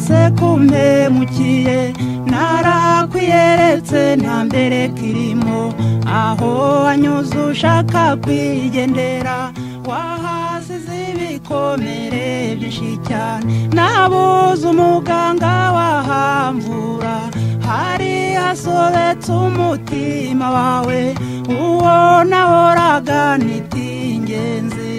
se kumpemukiye narakwiyeretse nta mbere kirimo aho wanyuze ushaka kwigendera wahasize ibikomere byinshi cyane nabuze umuganga wahamvura hari hasobetse umutima wawe uwo nahoraga nita ingenzi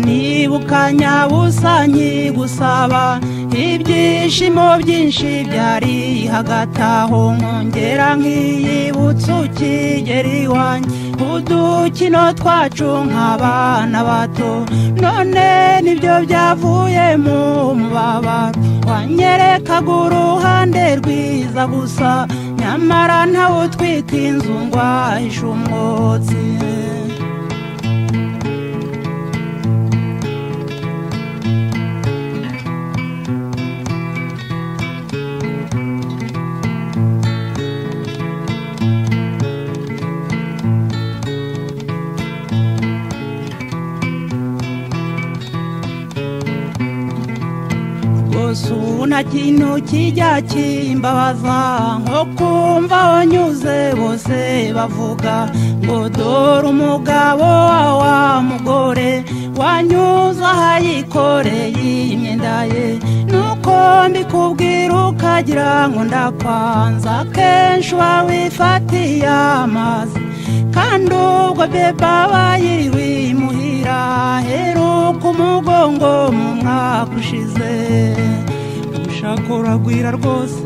nibukanya busanyi gusaba ibyishimo byinshi byari hagati aho nkongera nkiyibutsa ukigera iwanjye udukino twacu nk'abana bato none nibyo byavuye mu mubabaro wanyerekaga uruhande rwiza gusa nyamara ntawe utwika inzu ngo ahishe umwotsi nta kintu kijya kimbabaza nko kumva wanyuze bose bavuga ngo dore umugabo wa mugore wanyuze ahayikoreye imyenda ye nuko mbikubwira ukagira ngo ndakwanza kenshi wawifatiye amazi kandi ubwo beba bayiriwe imuhira heruka umugongo mu mwaka ushize ushaka uragwira rwose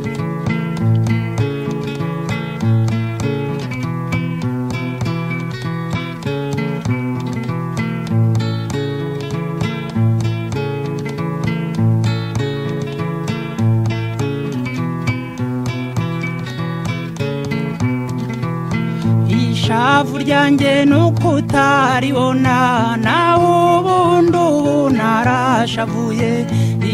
ishavu ryanjye nuko utaribona nawe ubundi ubu narashavuye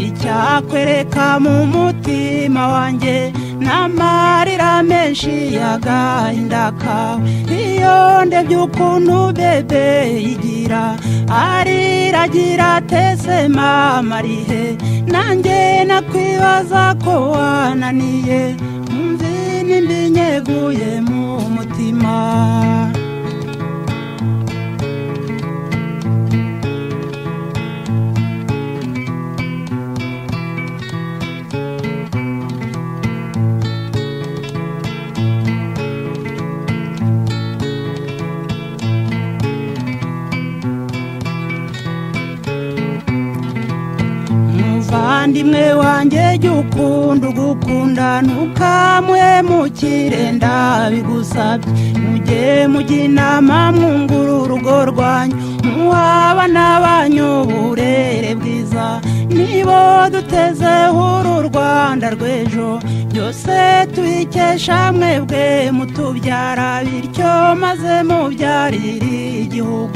icyakwereka mu mutima wanjye n'amarira menshi y'agahinda kawe iyo ndebye ukuntu bebe yigira ariragira atese mama arihe nanjye nakwibaza ko wananiye umvi nimba inyeguye mu mutima muvandimwe wanjye jya ukunda ugukunda ntukamuhemukire ndabigusabye mujye mujya inama mwungura urugo rwanyu muhaba n'abanyu uburere bwiza nibo dutezeho uru Rwanda rw'ejo byose tubikesha mwebwe mutubyara bityo maze mubyarire igihugu